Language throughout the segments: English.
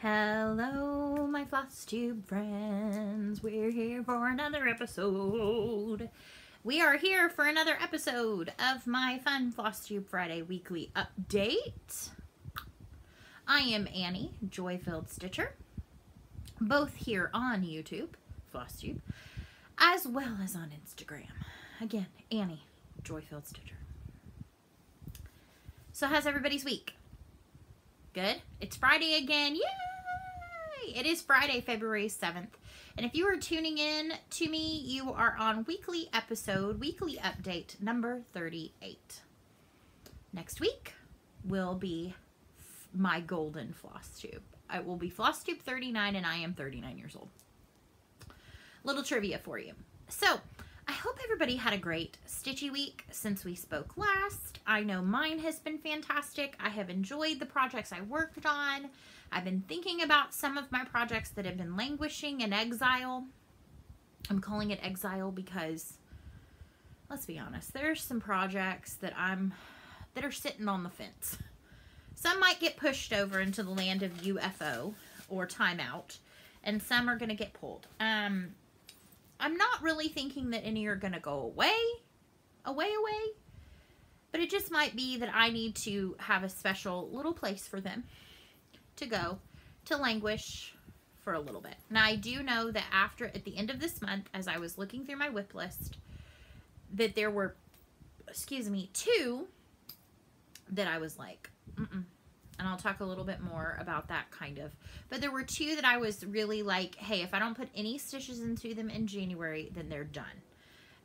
Hello, my Flosstube friends. We're here for another episode. We are here for another episode of my fun Flosstube Friday weekly update. I am Annie, Joy-Filled Stitcher, both here on YouTube, Flosstube, as well as on Instagram. Again, Annie, Joy-Filled Stitcher. So how's everybody's week? Good? It's Friday again. Yay! It is Friday, February 7th. And if you are tuning in to me, you are on weekly update number 38. Next week will be my golden Flosstube. It will be Flosstube 39 and I am 39 years old. Little trivia for you. So, I hope everybody had a great Stitchy week since we spoke last. I know mine has been fantastic. I have enjoyed the projects I worked on. I've been thinking about some of my projects that have been languishing in exile. I'm calling it exile because, let's be honest, there's some projects that are sitting on the fence. Some might get pushed over into the land of UFO or timeout, and some are going to get pulled. I'm not really thinking that any are going to go away, but it just might be that I need to have a special little place for them to go to languish for a little bit. Now, I do know that at the end of this month, as I was looking through my whip list, that there were, two that I was like, And I'll talk a little bit more about that kind of. But there were two that I was really like, hey, if I don't put any stitches into them in January, then they're done.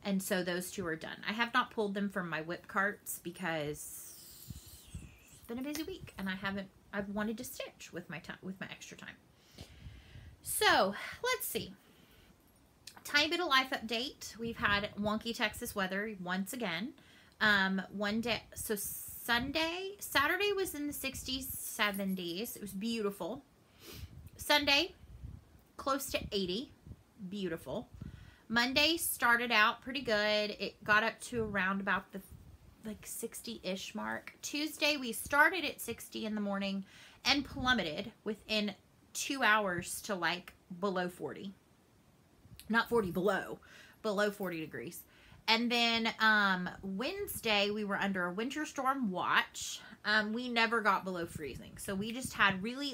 And so those two are done. I have not pulled them from my whip carts because it's been a busy week and I've wanted to stitch with my extra time. So let's see. Tiny bit of life update. We've had wonky Texas weather once again. One day, so Saturday was in the 60s, 70s. It was beautiful. Sunday, close to 80. Beautiful. Monday started out pretty good. It got up to around about the 60-ish mark. Tuesday, we started at 60 in the morning and plummeted within 2 hours to below 40. Not 40, below 40 degrees. And then Wednesday, we were under a winter storm watch. We never got below freezing. So we just had really,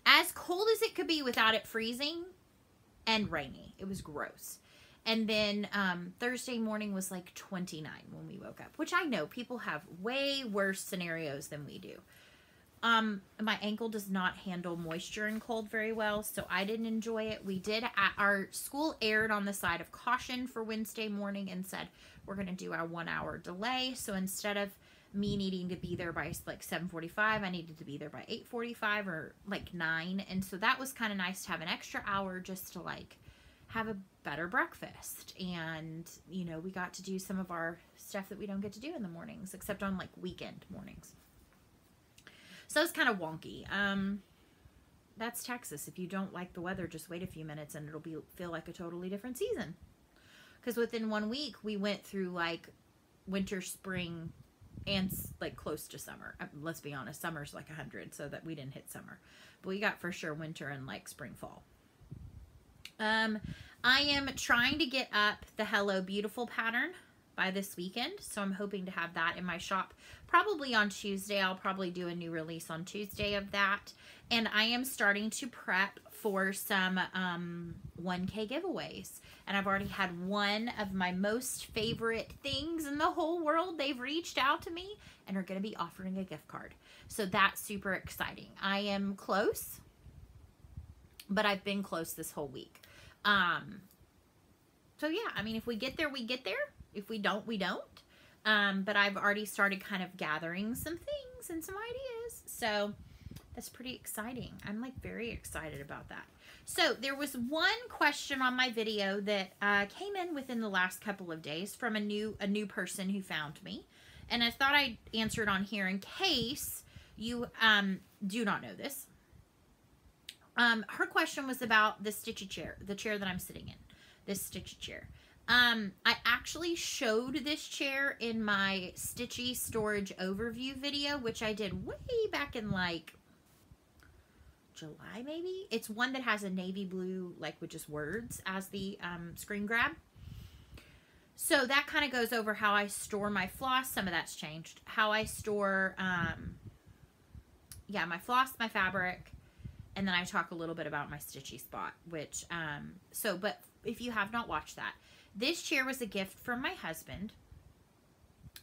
as cold as it could be without it freezing and rainy. It was gross. And then Thursday morning was 29 when we woke up. Which I know people have way worse scenarios than we do. My ankle does not handle moisture and cold very well, so I didn't enjoy it. Our school erred on the side of caution for Wednesday morning and said, we're going to do our 1 hour delay. So instead of me needing to be there by 7:45, I needed to be there by 8:45 or 9. And so that was kind of nice to have an extra hour just to have a better breakfast. And, we got to do some of our stuff that we don't get to do in the mornings, except on weekend mornings. So it's kind of wonky. That's Texas. If you don't like the weather, just wait a few minutes and it'll feel like a totally different season. Because within 1 week, we went through winter, spring, and close to summer. Let's be honest, summer's 100, so that we didn't hit summer. But we got for sure winter and spring, fall. I am trying to get up the Hello Beautiful pattern by this weekend, so I'm hoping to have that in my shop probably on Tuesday. I'll probably do a new release on Tuesday of that, and I am starting to prep for some 1K giveaways, and I've already had one of my most favorite things in the whole world. They've reached out to me and are going to be offering a gift card, so that's super exciting. I am close, but I've been close this whole week. So yeah, I mean, if we get there, we get there. If we don't, we don't. But I've already started kind of gathering some things and some ideas. So that's pretty exciting. I'm very excited about that. So there was one question on my video that came in within the last couple of days from a new person who found me. And I thought I'd answer it on here in case you do not know this. Her question was about the Stitche chair, the chair that I'm sitting in, this Stitche chair. I actually showed this chair in my Stitchy storage overview video, which I did way back in July, maybe. It's one that has a navy blue, like with just words as the screen grab. So that kind of goes over how I store my floss. Some of that's changed. How I store, yeah, my floss, my fabric, and then I talk a little bit about my stitchy spot, which, but if you have not watched that, this chair was a gift from my husband.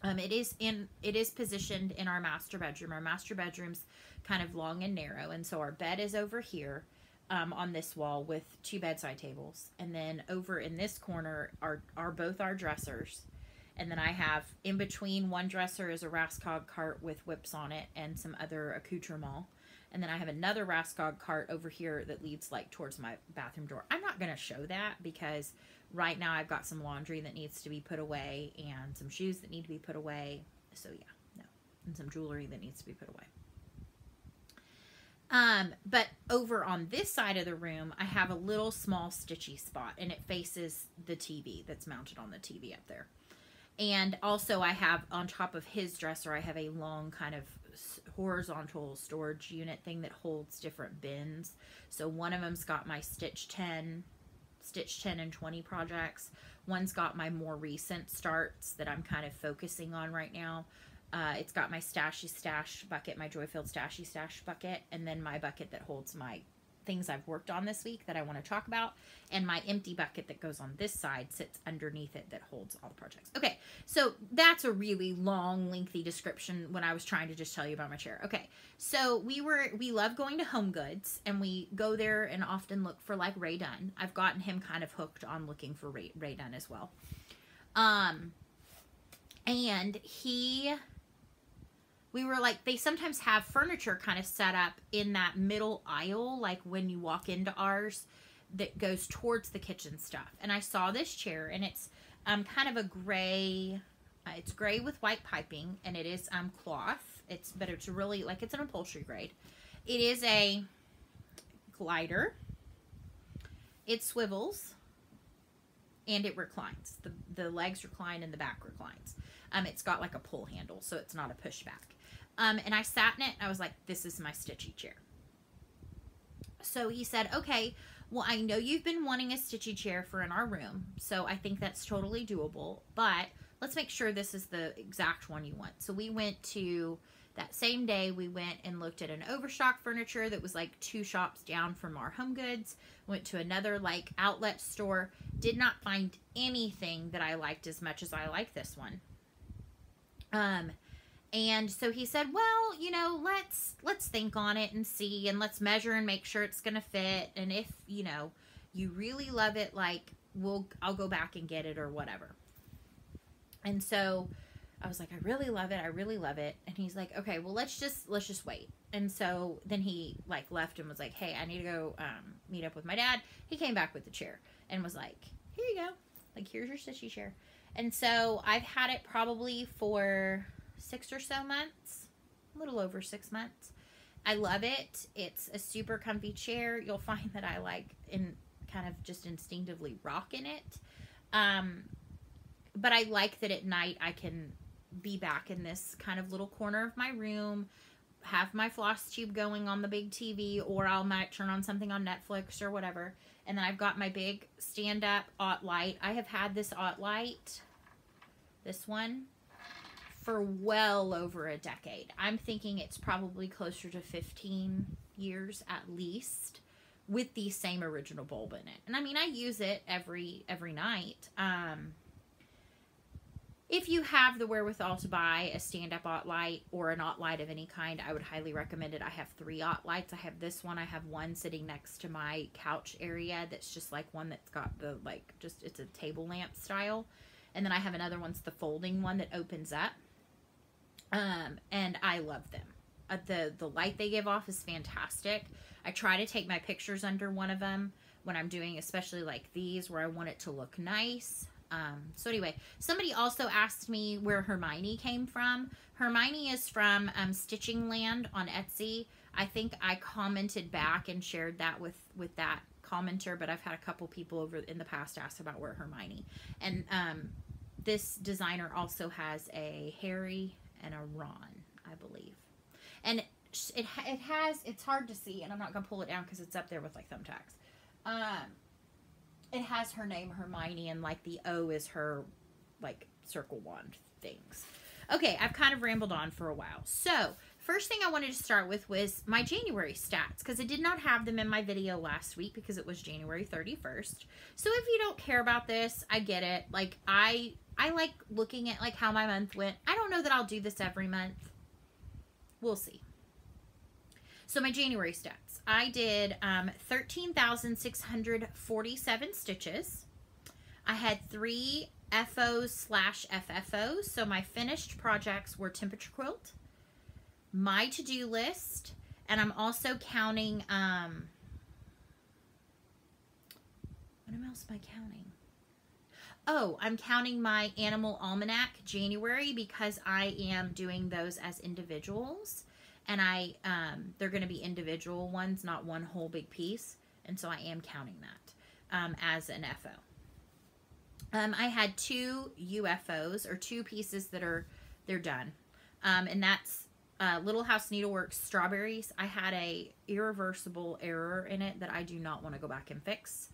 It is positioned in our master bedroom. Our master bedroom's kind of long and narrow, and so our bed is over here. On this wall with 2 bedside tables, and then over in this corner are both our dressers, and then I have in between one dresser is a Raskog cart with whips on it and some other accoutrement, and then I have another Raskog cart over here that leads like towards my bathroom door. I'm not going to show that because right now I've got some laundry that needs to be put away and some shoes that need to be put away, so yeah, no, and some jewelry that needs to be put away. But over on this side of the room, I have a little small stitchy spot, and it faces the TV that's mounted on the TV up there. And also I have on top of his dresser, I have a long kind of horizontal storage unit thing that holds different bins. So one of them's got my Stitch 10 and 20 projects. One's got my more recent starts that I'm kind of focusing on right now. It's got my Stashy Stash bucket, my Joyfield Stashy Stash bucket, and then my bucket that holds my things I've worked on this week that I want to talk about, and my empty bucket that goes on this side sits underneath it that holds all the projects. Okay, so that's a really long, lengthy description when I was trying to just tell you about my chair. Okay, so we love going to Home Goods, and we go there and often look for like Ray Dunn. I've gotten him kind of hooked on looking for Ray Dunn as well. And we were like, they sometimes have furniture kind of set up in that middle aisle, like when you walk into ours, that goes towards the kitchen stuff. And I saw this chair, and it's kind of a gray, it's gray with white piping, and it is cloth. But it's really, like, it's an upholstery grade. It is a glider. It swivels, and it reclines. The legs recline and the back reclines. It's got like a pull handle, so it's not a pushback. And I sat in it, and I was like, this is my stitchy chair. So he said, okay, well, I know you've been wanting a stitchy chair for in our room, so I think that's totally doable, but let's make sure this is the exact one you want. So we went to, that same day, we went and looked at an Overstock furniture that was like 2 shops down from our Home Goods, went to another like outlet store, did not find anything that I liked as much as I like this one. And so he said, well, you know, let's think on it and see, and let's measure and make sure it's going to fit. And if, you know, you really love it, like, I'll go back and get it or whatever. And so I was like, I really love it. I really love it. And he's like, okay, well, let's just wait. And so then he like left and was like, hey, I need to go, meet up with my dad. He came back with the chair and was like, here you go. Like, here's your stitchy chair. And so I've had it probably for 6 or so months, a little over 6 months. I love it. It's a super comfy chair. You'll find that I like kind of just instinctively rock in it. But I like that at night I can be back in this kind of little corner of my room, have my Flosstube going on the big TV, or I might turn on something on Netflix or whatever. And then I've got my big stand-up Ott light. I have had this Ott light, this one, for well over a decade. I'm thinking it's probably closer to 15 years at least, with the same original bulb in it. And I mean, I use it every night. If you have the wherewithal to buy a stand-up Ott light or an Ott light of any kind, I would highly recommend it. I have 3 Ott lights. I have this one. I have one sitting next to my couch area that's just like one that's got the, like, just, it's a table lamp style. And then I have another one's the folding one that opens up. And I love them. The light they give off is fantastic. I try to take my pictures under one of them when I'm doing, especially like these, where I want it to look nice. So anyway, somebody also asked me where Hermione came from. Hermione is from Stitching Land on Etsy. I think I commented back and shared that with that commenter, but I've had a couple people over in the past ask about where Hermione. And this designer also has a Harry and a Ron, I believe. And it has, it's hard to see, and I'm not going to pull it down because it's up there with like thumbtacks. It has her name, Hermione, and like the O is her like circle wand things. Okay, I've kind of rambled on for a while. So, first thing I wanted to start with was my January stats, because I did not have them in my video last week because it was January 31st. So, if you don't care about this, I get it. Like, I like looking at like how my month went. I don't know that I'll do this every month. We'll see. So, my January stats. I did 13,647 stitches. I had 3 FOs/FFOs. So my finished projects were temperature quilt, my to-do list, and I'm also counting, what else am I counting? Oh, I'm counting my Animal Almanac January because I am doing those as individuals. And they're going to be individual ones, not one whole big piece. And so I am counting that as an FO. I had 2 UFOs, or 2 pieces that they're done. And that's Little House Needleworks Strawberries. I had a irreversible error in it that I do not want to go back and fix.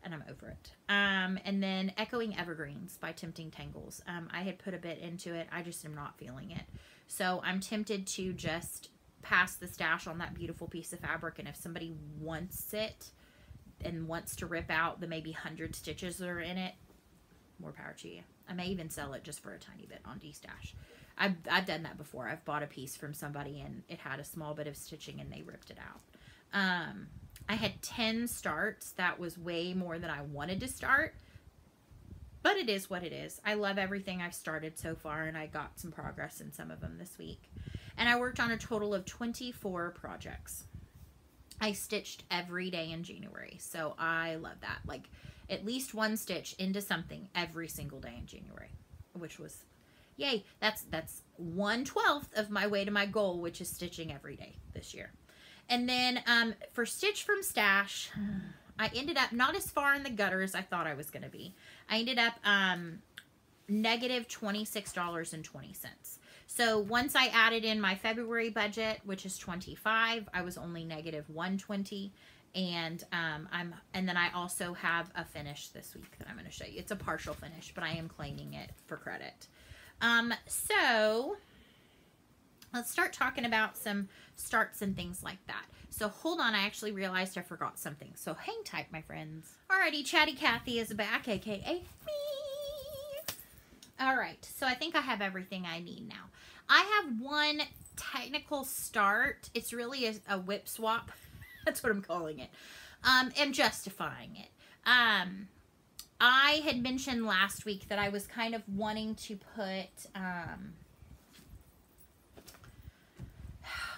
And I'm over it. And then Echoing Evergreens by Tempting Tangles. I had put a bit into it. I just am not feeling it. So I'm tempted to just pass the stash on that beautiful piece of fabric. And if somebody wants it and wants to rip out the maybe 100 stitches that are in it, more power to you. I may even sell it just for a tiny bit on D-Stash. I've done that before. I've bought a piece from somebody and it had a small bit of stitching and they ripped it out. I had 10 starts. That was way more than I wanted to start. But it is what it is. I love everything I've started so far, and I got some progress in some of them this week. And I worked on a total of 24 projects. I stitched every day in January, so I love that. Like, at least one stitch into something every single day in January, which was, yay. That's 1/12 of my way to my goal, which is stitching every day this year. And then for Stitch from Stash, I ended up not as far in the gutter as I thought I was going to be. I ended up negative $26.20. So once I added in my February budget, which is $25, I was only negative $120. And then I also have a finish this week that I'm going to show you. It's a partial finish, but I am claiming it for credit. So let's start talking about some starts and things like that. So hold on, I actually realized I forgot something. So hang tight, my friends. Alrighty, Chatty Cathy is back, aka me. Alright, so I think I have everything I need now. I have one technical start. It's really a whip swap. That's what I'm calling it. I'm justifying it. I had mentioned last week that I was kind of wanting to put, oh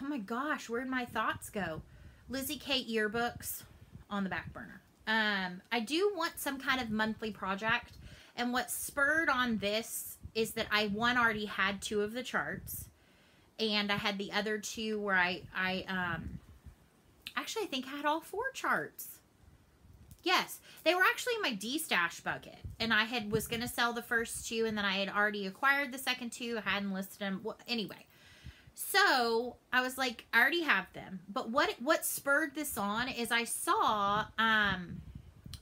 my gosh, where'd my thoughts go? Lizzie Kate yearbooks on the back burner. I do want some kind of monthly project. And what spurred on this is that I, already had 2 of the charts. And I had the other 2 where actually, I think I had all 4 charts. Yes, they were actually in my D-Stash bucket. And I was going to sell the first 2, and then I had already acquired the second 2. I hadn't listed them. Well, anyway. So, I was like, I already have them. But what spurred this on is I saw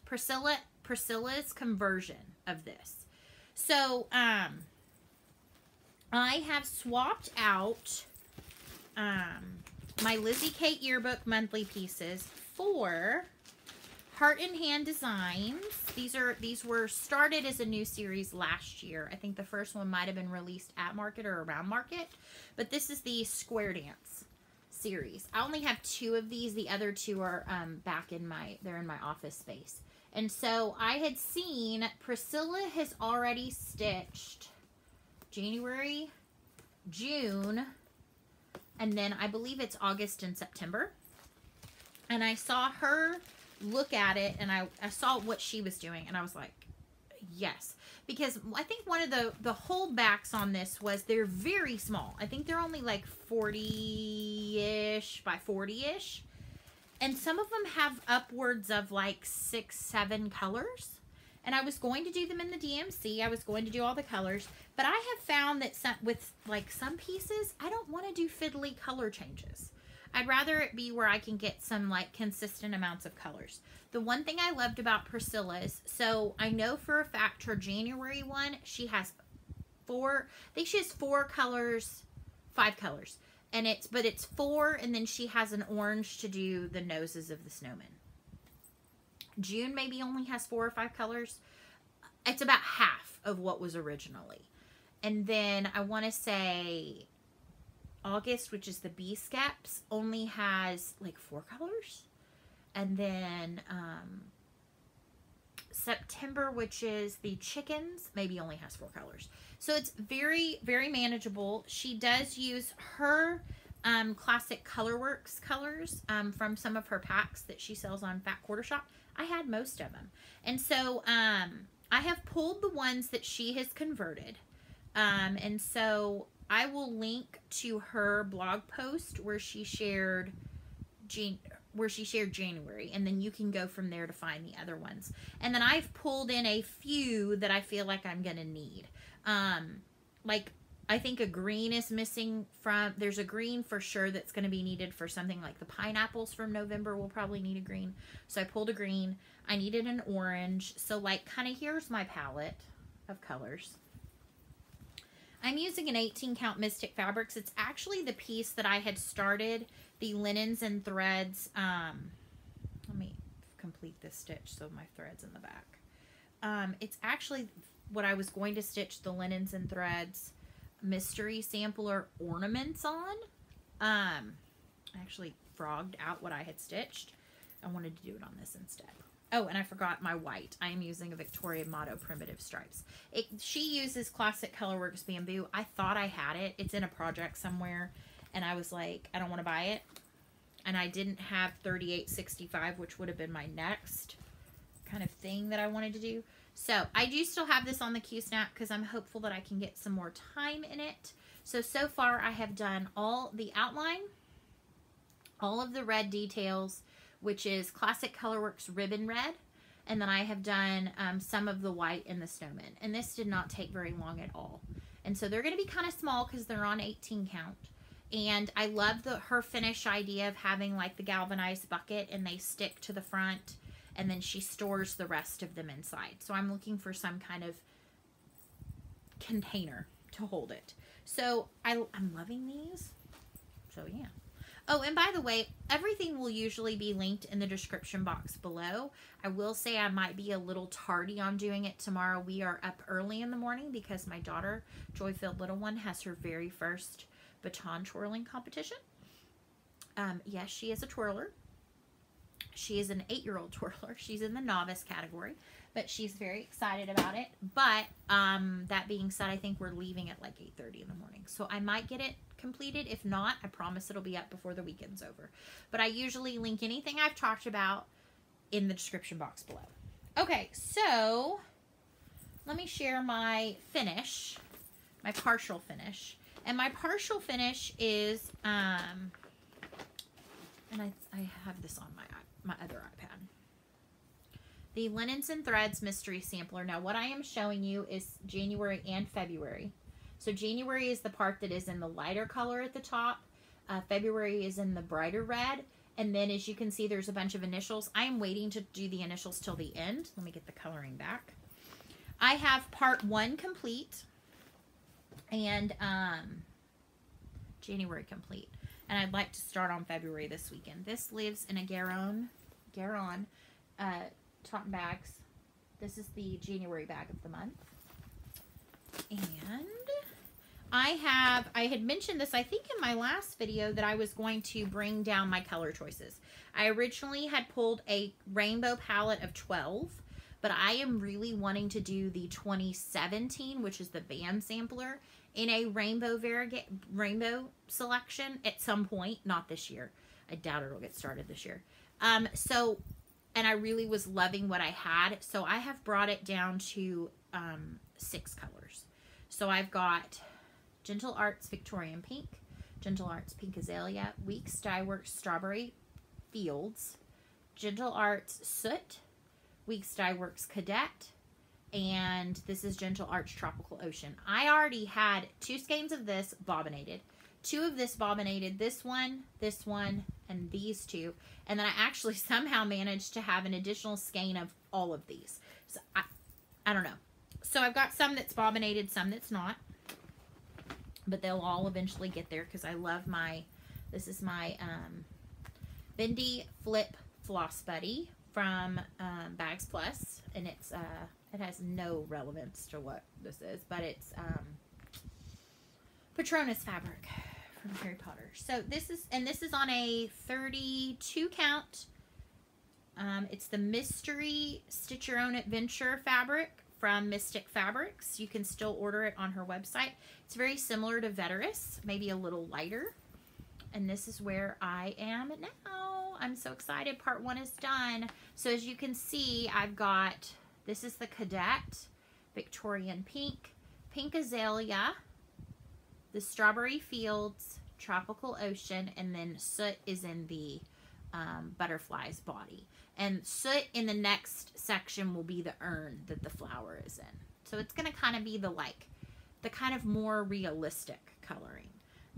Priscilla's conversion of this. So, I have swapped out my Lizzie Kate yearbook monthly pieces for Heart in Hand Designs. These were started as a new series last year. I think the first one might have been released at market or around market, but this is the Square Dance series. I only have 2 of these. The other 2 are they're in my office space. And so I had seen Priscilla has already stitched January, June, and then I believe it's August and September. And I saw her look at it, and I saw what she was doing, and I was like, yes. Because I think one of the holdbacks on this was they're very small. I think they're only like 40-ish by 40-ish. And some of them have upwards of like 6, 7 colors. And I was going to do them in the DMC. I was going to do all the colors. But I have found that with some pieces, I don't want to do fiddly color changes. I'd rather it be where I can get some like consistent amounts of colors. The one thing I loved about Priscilla's, so I know for a fact her January one, she has I think she has 4 colors, 5 colors. And but it's 4, and then she has an orange to do the noses of the snowmen. June maybe only has 4 or 5 colors. It's about half of what was originally. And then I want to say August, which is the bee skeps, only has like 4 colors. And then September, which is the chickens, maybe only has 4 colors. So it's very, very manageable. She does use her classic Colorworks colors from some of her packs that she sells on Fat Quarter Shop. I had most of them. And so I have pulled the ones that she has converted. And so I will link to her blog post where she shared January, and then you can go from there to find the other ones. And then I've pulled in a few that I feel like I'm gonna need. Like I think a green is missing from, there's a green for sure that's going to be needed for something like the pineapples from November. We'll probably need a green. So I pulled a green. I needed an orange. So like kind of here's my palette of colors. I'm using an 18 count Mystic Fabrics. It's actually the piece that I had started the linens and threads. Let me complete this stitch so my thread's in the back. It's actually what I was going to stitch the linens and threads mystery sampler ornaments on. I actually frogged out what I had stitched. I wanted to do it on this instead. Oh, and I forgot my white. I am using a Victoria Motto Primitive Stripes. She uses Classic Colorworks Bamboo. I thought I had it. It's in a project somewhere. And I was like, I don't want to buy it. And I didn't have 3865, which would have been my next kind of thing that I wanted to do. So I do still have this on the Q-Snap because I'm hopeful that I can get some more time in it. So far I have done all the outline, all of the red details, which is Classic Colorworks Ribbon Red. And then I have done some of the white and the snowman. And this did not take very long at all. And so they're going to be kind of small because they're on 18 count. And I love her finish idea of having like the galvanized bucket and they stick to the front. And then she stores the rest of them inside. So I'm looking for some kind of container to hold it. So I'm loving these. So yeah. Oh, and by the way, everything will usually be linked in the description box below. I will say I might be a little tardy on doing it tomorrow. We are up early in the morning because my daughter, Joy-Filled Little One, has her very first baton twirling competition. Yes, she is a twirler. She is an 8-year-old twirler. She's in the novice category, but she's very excited about it. But that being said, I think we're leaving at like 8:30 in the morning. So I might get it completed. If not, I promise it'll be up before the weekend's over. But I usually link anything I've talked about in the description box below. Okay, so let me share my finish, my partial finish. And my partial finish is, and I have this on my other iPad. The Linens and Threads Mystery Sampler. Now, what I am showing you is January and February. So January is the part that is in the lighter color at the top. February is in the brighter red. And then, as you can see, there's a bunch of initials. I am waiting to do the initials till the end. Let me get the coloring back. I have part 1 complete. And January complete. And I'd like to start on February this weekend. This lives in a GaRon Tottenbags. This is the January bag of the month. And I had mentioned this, I think, in my last video that I was going to bring down my color choices. I originally had pulled a rainbow palette of 12, but I am really wanting to do the 2017, which is the band sampler, in a rainbow selection at some point, not this year. I doubt it'll get started this year. And I really was loving what I had, so I have brought it down to 6 colors. So I've got Gentle Arts Victorian Pink, Gentle Arts Pink Azalea, Weeks Dye Works Strawberry Fields, Gentle Arts Soot, Weeks Dye Works Cadet, and this is Gentle Arts Tropical Ocean. I already had 2 skeins of this bobbinated, 2 of this bobbinated, this one, and these 2. And then I actually somehow managed to have an additional skein of all of these. So I don't know. So I've got some that's bobbinated, some that's not. But they'll all eventually get there because I love my, this is my Bendy Flip Floss Buddy from BagzPlus. And it's, it has no relevance to what this is, but it's Patronus fabric from Harry Potter. So this is, and this is on a 32 count. It's the Mystery Stitch Your Own Adventure fabric from Mystic Fabrics. You can still order it on her website. It's very similar to Veteris, maybe a little lighter. And this is where I am now. I'm so excited. Part 1 is done. So as you can see, I've got, this is the Cadet, Victorian Pink, Pink Azalea, the Strawberry Fields, Tropical Ocean, and then Soot is in the butterfly's body. And Soot in the next section will be the urn that the flower is in. So it's going to kind of be the the kind of more realistic coloring.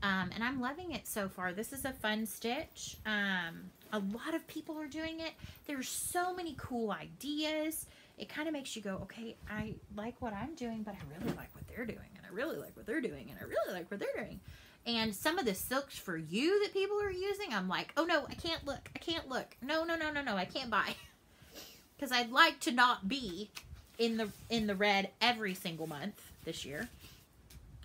And I'm loving it so far. This is a fun stitch. A lot of people are doing it. There's so many cool ideas. It kind of makes you go, okay, I like what I'm doing, but I really like what they're doing. And I really like what they're doing. And I really like what they're doing. And some of the silks for you that people are using, I'm like, oh no, I can't look. I can't look. No, I can't buy. Because I'd like to not be in the red every single month this year.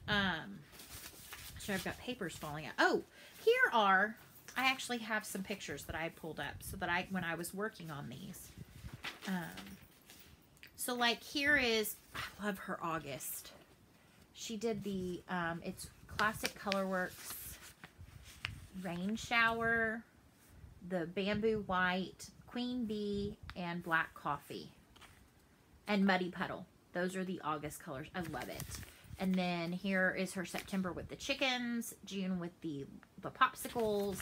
So I've got papers falling out. Oh, here are, I actually have some pictures that I pulled up so that when I was working on these. So like here is, I love her August. She did the, it's Classic Colorworks Rain Shower, the Bamboo White, Queen Bee, and Black Coffee, and Muddy Puddle. Those are the August colors. I love it. And then here is her September with the chickens, June with the popsicles.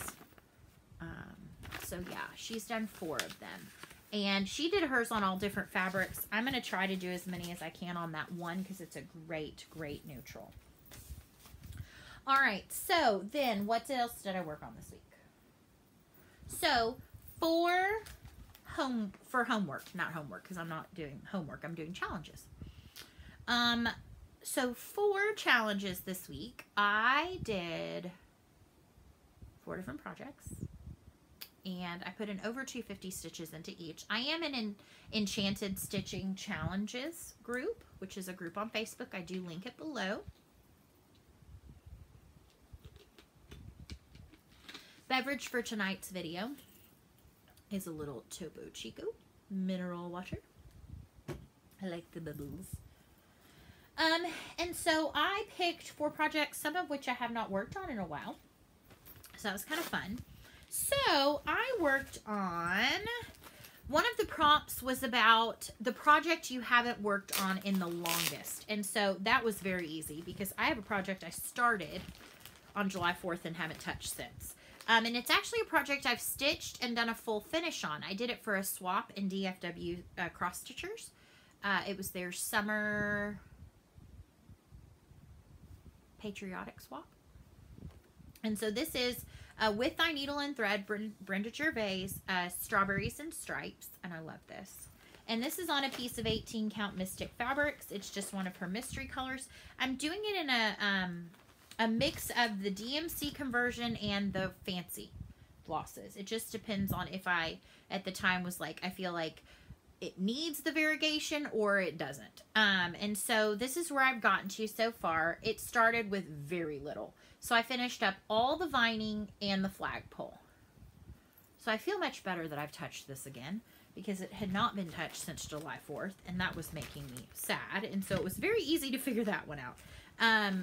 So yeah, she's done 4 of them. And she did hers on all different fabrics. I'm going to try to do as many as I can on that one because it's a great, great neutral. All right, so then what else did I work on this week? So for homework, not homework because I'm not doing homework, I'm doing challenges. So for challenges this week, I did 4 different projects. And I put in over 250 stitches into each. I am in an Enchanted Stitching Challenges group, which is a group on Facebook. I do link it below. Beverage for tonight's video is a little Topo Chico mineral water. I like the bubbles. And so I picked 4 projects, some of which I have not worked on in a while. So that was kind of fun. So I worked on, one of the prompts was about the project you haven't worked on in the longest. And so that was very easy because I have a project I started on July 4th and haven't touched since. And it's actually a project I've stitched and done a full finish on. I did it for a swap in DFW Cross Stitchers. It was their summer patriotic swap. And so this is With Thy Needle and Thread, Brenda Gervais, Strawberries and Stripes. And I love this. And this is on a piece of 18 count Mystic Fabrics. It's just one of her mystery colors. I'm doing it in a mix of the DMC conversion and the fancy flosses. It just depends on if I, at the time, was like, I feel like it needs the variegation or it doesn't. And so this is where I've gotten to so far. It started with very little. So I finished up all the vining and the flagpole. So I feel much better that I've touched this again because it had not been touched since July 4th and that was making me sad. And so it was very easy to figure that one out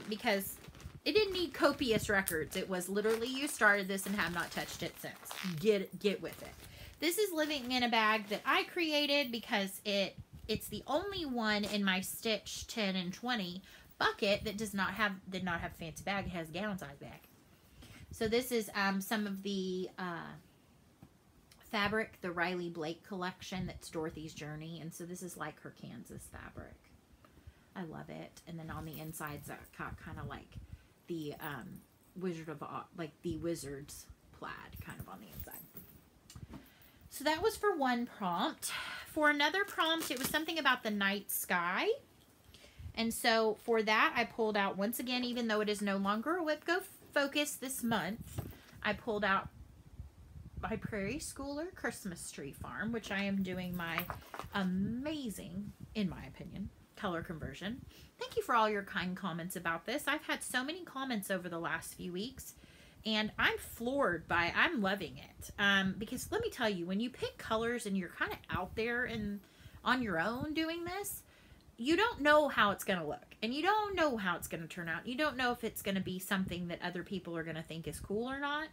because it didn't need copious records. It was literally you started this and have not touched it since. Get with it. This is living in a bag that I created because it's the only one in my Stitch 10 and 20 bucket that did not have fancy bag. It has gown size bag. So this is some of the fabric, the Riley Blake collection. That's Dorothy's Journey, and so this is like her Kansas fabric. I love it. And then on the insides, I've got kind of like the Wizard of Oz, like the Wizard's plaid kind of on the inside. So that was for one prompt. For another prompt, it was something about the night sky. And so for that, I pulled out, once again, even though it is no longer a Whip Go Focus this month, I pulled out my Prairie Schooler Christmas Tree Farm, which I am doing my amazing, in my opinion, color conversion. Thank you for all your kind comments about this. I've had so many comments over the last few weeks, and I'm floored by, I'm loving it. Because let me tell you, when you pick colors and you're kind of out there and on your own doing this, you don't know how it's going to look, and you don't know how it's going to turn out. You don't know if it's going to be something that other people are going to think is cool or not.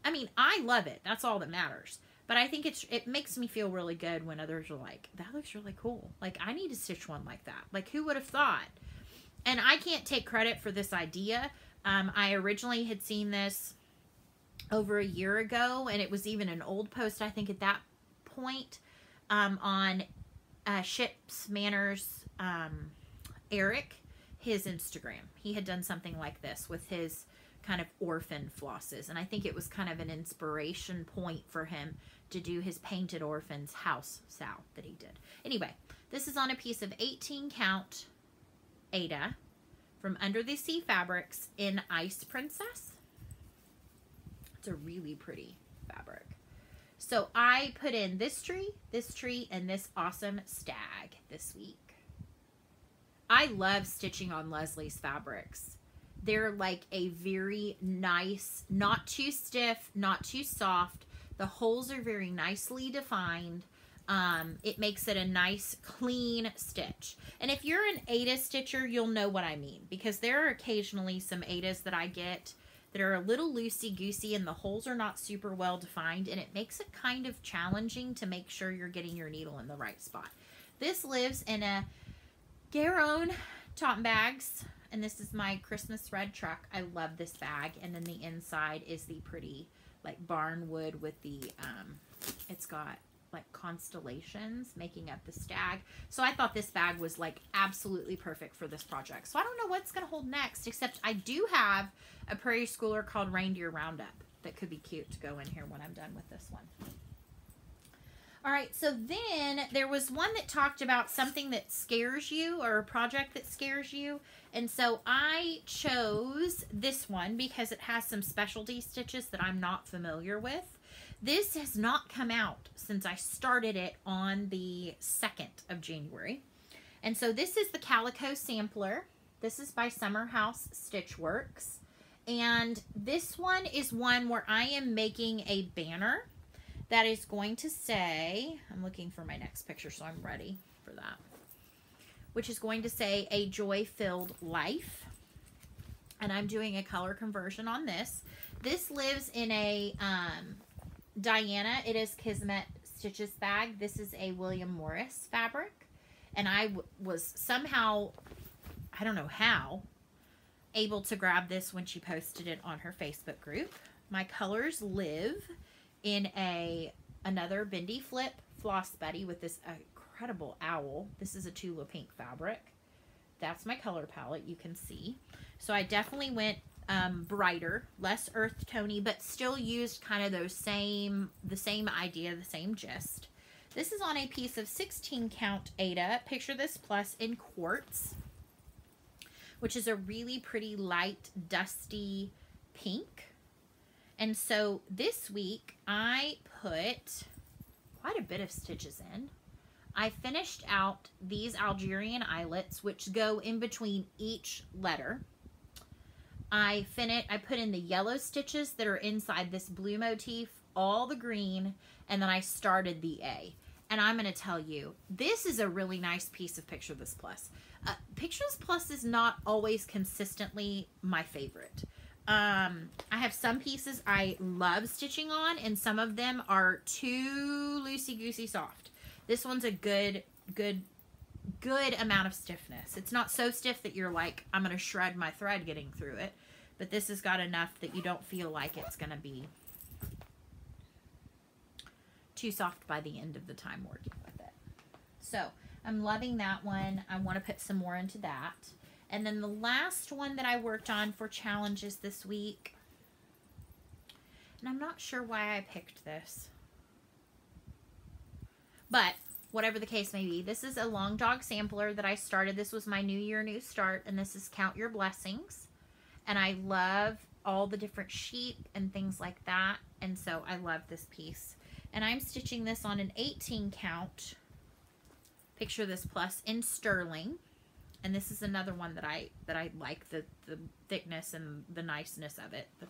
I mean, I love it. That's all that matters. But I think it makes me feel really good when others are like, that looks really cool. Like, I need to stitch one like that. Like, who would have thought? And I can't take credit for this idea. I originally had seen this over a year ago, and it was even an old post, I think, at that point, on Ships Manners, Eric, his Instagram. He had done something like this with his kind of orphan flosses, and I think it was kind of an inspiration point for him to do his Painted Orphans house sow that he did. Anyway, this is on a piece of 18 count Aida from Under the Sea Fabrics in Ice Princess. It's a really pretty fabric. So I put in this tree, and this awesome stag this week. I love stitching on Leslie's fabrics. They're like a very nice, not too stiff, not too soft. The holes are very nicely defined. It makes it a nice, clean stitch. And if you're an Aida stitcher, you'll know what I mean, because there are occasionally some Aidas that I get that are a little loosey-goosey and the holes are not super well defined, and it makes it kind of challenging to make sure you're getting your needle in the right spot. This lives in a GaRon Tottenbags, and this is my Christmas red truck. I love this bag, and then the inside is the pretty like barn wood with the it's got like constellations making up the stag. So I thought this bag was like absolutely perfect for this project. So I don't know what's going to hold next, except I do have a Prairie Schooler called Reindeer Roundup that could be cute to go in here when I'm done with this one. All right, so then there was one that talked about something that scares you, or a project that scares you. And so I chose this one because it has some specialty stitches that I'm not familiar with. This has not come out since I started it on the 2nd of January. And so this is the Calico sampler. This is by Summer House Stitch Works. And this one is one where I am making a banner that is going to say, I'm looking for my next picture so I'm ready for that, which is going to say a joy-filled life. And I'm doing a color conversion on this. This lives in a Diana, it is Kismet Stitches bag. This is a William Morris fabric. And I was somehow, I don't know how, able to grab this when she posted it on her Facebook group. My colors live in another Bendy Flip Floss Buddy with this incredible owl. This is a Tula Pink fabric. That's my color palette, you can see. So I definitely went brighter, less earth tony, but still used kind of the same idea, the same gist. This is on a piece of 16 count Aida. Picture This Plus in Quartz, which is a really pretty light, dusty pink. And so this week I put quite a bit of stitches in. I finished out these Algerian eyelets, which go in between each letter. I put in the yellow stitches that are inside this blue motif, all the green, and then I started the A. And I'm going to tell you, this is a really nice piece of Picture This Plus. Picture This Plus is not always consistently my favorite. I have some pieces I love stitching on, and some of them are too loosey-goosey soft. This one's a good amount of stiffness. It's not so stiff that you're like, I'm going to shred my thread getting through it, but this has got enough that you don't feel like it's going to be too soft by the end of the time working with it. So I'm loving that one. I want to put some more into that. And then the last one that I worked on for challenges this week, and I'm not sure why I picked this, but whatever the case may be, this is a long dog sampler that I started. This was my New Year, New Start, and this is Count Your Blessings. And I love all the different sheep and things like that, and so I love this piece. And I'm stitching this on an 18 count, picture this plus, in sterling. And this is another one that I like, the thickness and the niceness of it. But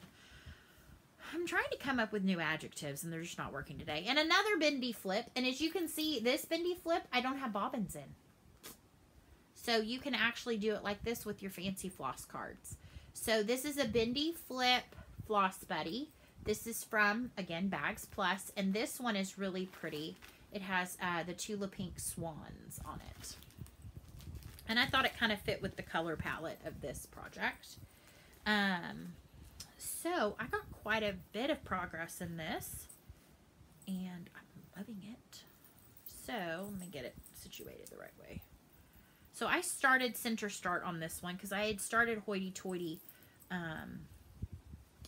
I'm trying to come up with new adjectives, and they're just not working today. And another bendy flip. And as you can see, this bendy flip, I don't have bobbins in. So you can actually do it like this with your fancy floss cards. So this is a bendy flip floss buddy. This is from, again, BagzPlus. And this one is really pretty. It has the Tula Pink swans on it. And I thought it kind of fit with the color palette of this project. So I got quite a bit of progress in this, and I'm loving it. So let me get it situated the right way. So I started center start on this one because I had started hoity-toity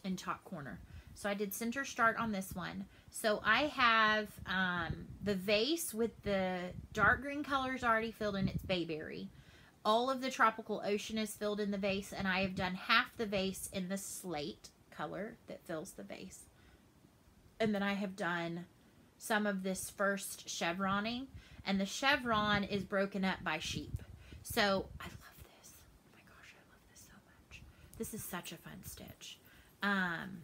in top corner. So I did center start on this one. So I have the vase with the dark green colors already filled in. It's bayberry. All of the tropical ocean is filled in the vase, and I have done half the vase in the slate color that fills the vase. And then I have done some of this first chevroning, and the chevron is broken up by sheep. So I love this. Oh my gosh, I love this so much. This is such a fun stitch. And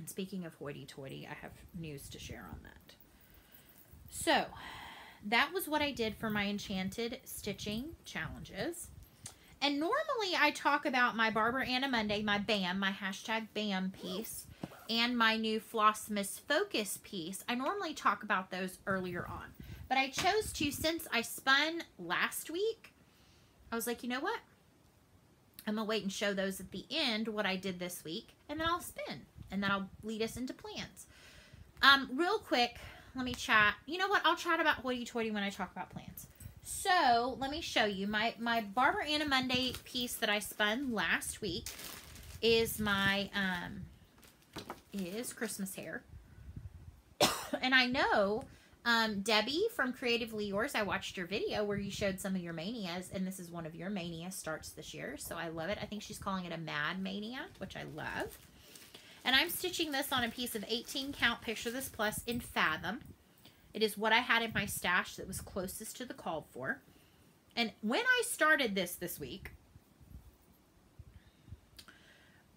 speaking of hoity-toity, I have news to share on that. So that was what I did for my enchanted stitching challenges. And normally I talk about my Barber Anna Monday, my BAM, my hashtag BAM piece, and my new Flossmas Focus piece. I normally talk about those earlier on. But I chose to, since I spun last week, I was like, you know what? I'm going to wait and show those at the end, what I did this week, and then I'll spin. And then I'll lead us into plans. Real quick, let me chat. You know what? I'll chat about hoity-toity when I talk about plans. So let me show you my Barber Anna Monday piece that I spun last week is my is Christmas hair. And I know Debbie from Creatively Yours, I watched your video where you showed some of your manias, and this is one of your mania starts this year, so I love it. I think she's calling it a Mad Mania, which I love. And I'm stitching this on a piece of 18 count, picture this plus, in Fathom. It is what I had in my stash that was closest to the called for. And when I started this week,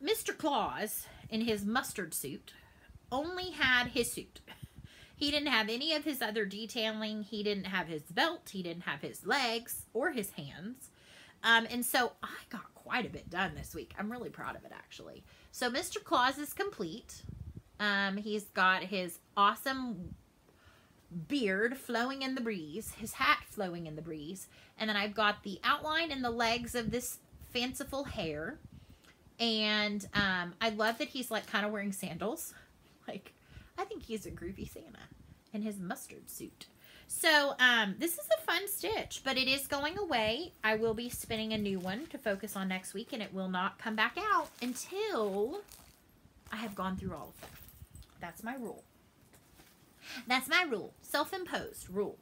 Mr. Claus, in his mustard suit, only had his suit. He didn't have any of his other detailing. He didn't have his belt. He didn't have his legs or his hands. And so I got quite a bit done this week. I'm really proud of it, actually. So Mr. Claus is complete. He's got his awesome beard flowing in the breeze, his hat flowing in the breeze, and then I've got the outline and the legs of this fanciful hair. And I love that he's like kind of wearing sandals. Like, I think he's a groovy Santa in his mustard suit. So this is a fun stitch, but it is going away. I will be spinning a new one to focus on next week, and it will not come back out until I have gone through all of them. That's my rule. That's my rule. Self-imposed rule.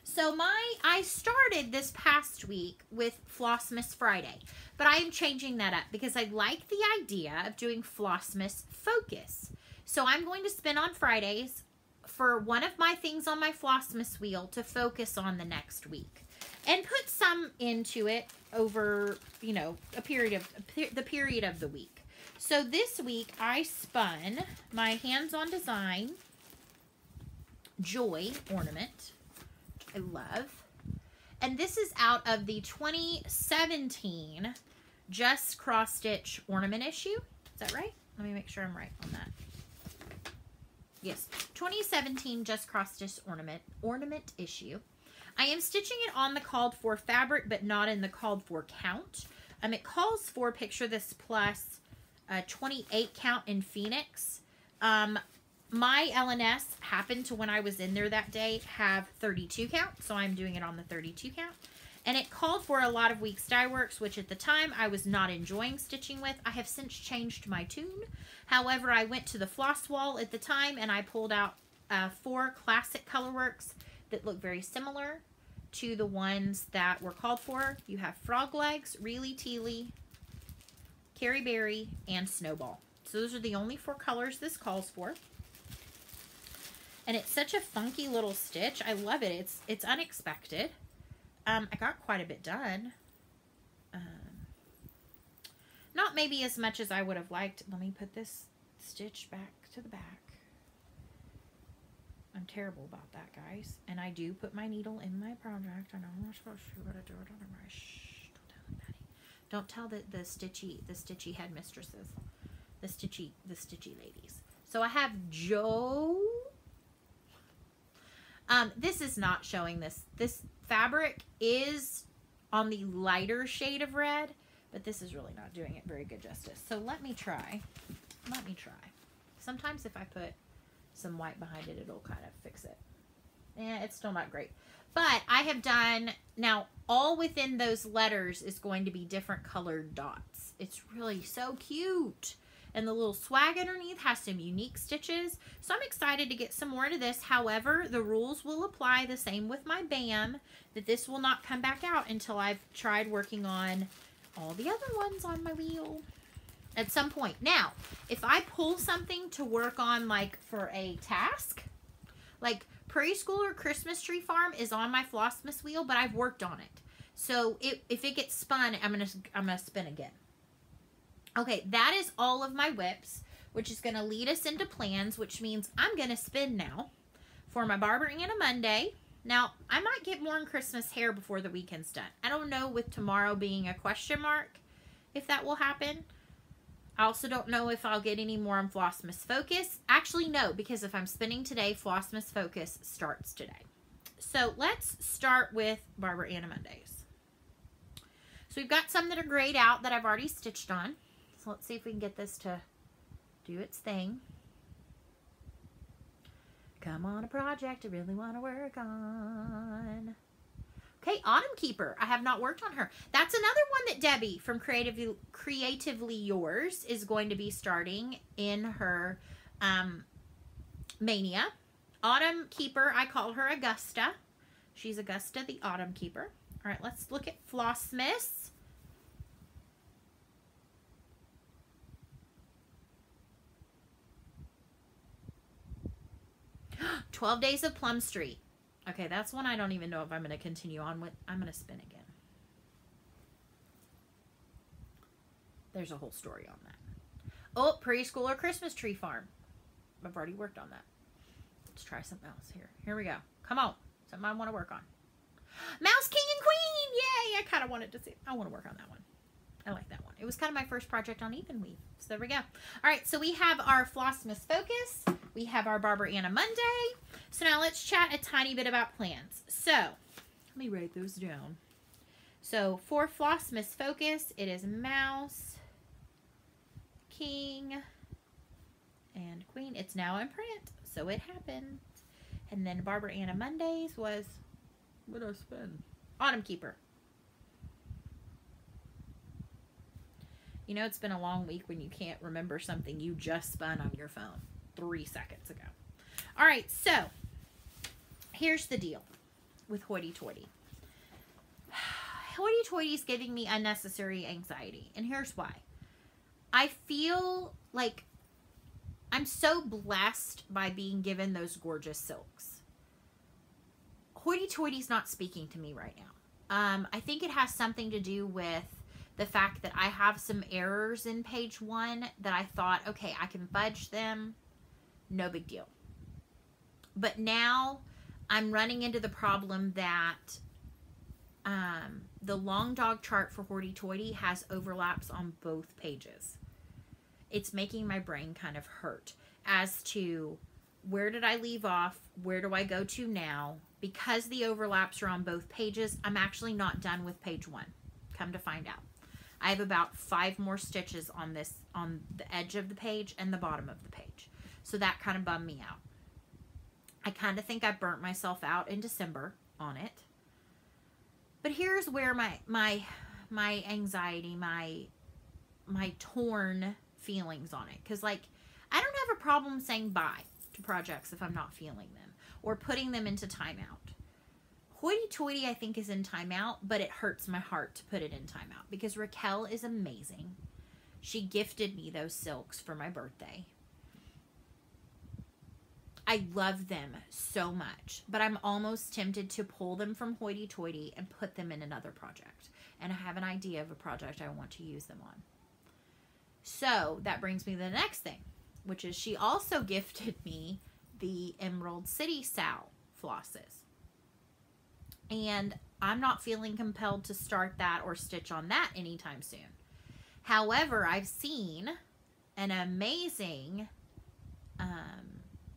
So I started this past week with Flossmas Friday, but I am changing that up because I like the idea of doing Flossmas Focus. So I'm going to spin on Fridays for one of my things on my Flossmas wheel to focus on the next week, and put some into it over, you know, the period of the week. So this week I spun my hands-on design Joy ornament, which I love. And this is out of the 2017 Just Cross Stitch ornament issue. Is that right? Let me make sure I'm right on that. Yes, 2017 Just Cross Stitch ornament issue. I am stitching it on the called for fabric, but not in the called for count. It calls for, picture this plus, 28 count in Phoenix. My LNS happened to, when I was in there that day, have 32 count, so I'm doing it on the 32 count. And it called for a lot of Weeks Dye Works, which at the time I was not enjoying stitching with. I have since changed my tune. However, I went to the floss wall at the time and I pulled out 4 classic colorworks that look very similar to the ones that were called for. You have Frog Legs, Reely Teely, Carrie Berry, and Snowball. So those are the only 4 colors this calls for. And it's such a funky little stitch. I love it. It's unexpected. I got quite a bit done. Not maybe as much as I would have liked. Let me put this stitch back to the back. I'm terrible about that, guys. And I do put my needle in my project. I know I'm not supposed to, but I do it otherwise. Shh, don't tell anybody. Don't tell the stitchy headmistresses. The stitchy ladies. So I have Joe. This is not showing this. This fabric is on the lighter shade of red, but this is really not doing it very good justice. So let me try. Sometimes if I put some white behind it, it'll kind of fix it. Yeah, it's still not great. But I have done, now all within those letters is going to be different colored dots. It's really so cute. And the little swag underneath has some unique stitches. So I'm excited to get some more into this. However, the rules will apply the same with my BAM, that this will not come back out until I've tried working on all the other ones on my wheel at some point. Now, if I pull something to work on like for a task, like Prairie School or Christmas Tree Farm is on my Flossmas wheel, but I've worked on it. So if it gets spun, I'm gonna spin again. Okay, that is all of my whips, which is going to lead us into plans, which means I'm going to spin now for my Barber Anna Monday. Now, I might get more in Christmas hair before the weekend's done. I don't know, with tomorrow being a question mark, if that will happen. I also don't know if I'll get any more on Flossmas Focus. Actually, no, because if I'm spinning today, Flossmas Focus starts today. So let's start with Barber Anna Mondays. So we've got some that are grayed out that I've already stitched on. So let's see if we can get this to do its thing. Come on, a project I really want to work on. Okay, Autumn Keeper. I have not worked on her. That's another one that Debbie from Creatively Yours is going to be starting in her Mania. Autumn Keeper, I call her Augusta. She's Augusta, the Autumn Keeper. All right, let's look at Flossmas. 12 Days of Plum Street. Okay, that's one I don't even know if I'm going to continue on with. I'm going to spin again. There's a whole story on that. Oh, Prairie School or Christmas Tree Farm. I've already worked on that. Let's try something else here. Here we go. Come on. Something I want to work on. Mouse King and Queen. Yay. I kind of wanted to see. I want to work on that one. I like that one. It was kind of my first project on Even Weave. So there we go. All right, so we have our Flossmas Focus. We have our Barber Anna Monday. So now let's chat a tiny bit about plans. So let me write those down. So for Flossmas Focus, it is Mouse, King, and Queen. It's now in print, so it happened. And then Barber Anna Mondays was, what did I spin? Autumn Keeper. You know, it's been a long week when you can't remember something you just spun on your phone 3 seconds ago. All right, so here's the deal with Hoity Toity. Hoity Toity is giving me unnecessary anxiety, and here's why. I feel like I'm so blessed by being given those gorgeous silks. Hoity Toity's not speaking to me right now. I think it has something to do with the fact that I have some errors in page 1 that I thought, okay, I can fudge them. No big deal. But now I'm running into the problem that the long dog chart for Hoity Toity has overlaps on both pages. It's making my brain kind of hurt as to where did I leave off? Where do I go to now? Because the overlaps are on both pages, I'm actually not done with page 1. Come to find out. I have about 5 more stitches on this, on the edge of the page and the bottom of the page. So that kind of bummed me out. I kind of think I burnt myself out in December on it. But here's where my anxiety, my torn feelings on it. Because, like, I don't have a problem saying bye to projects if I'm not feeling them, or putting them into timeout. Hoity-toity, I think, is in timeout, but it hurts my heart to put it in timeout because Raquel is amazing. She gifted me those silks for my birthday. I love them so much, but I'm almost tempted to pull them from hoity-toity and put them in another project. And I have an idea of a project I want to use them on. So that brings me to the next thing, which is she also gifted me the Emerald City Sal flosses. And I'm not feeling compelled to start that or stitch on that anytime soon. However, I've seen an amazing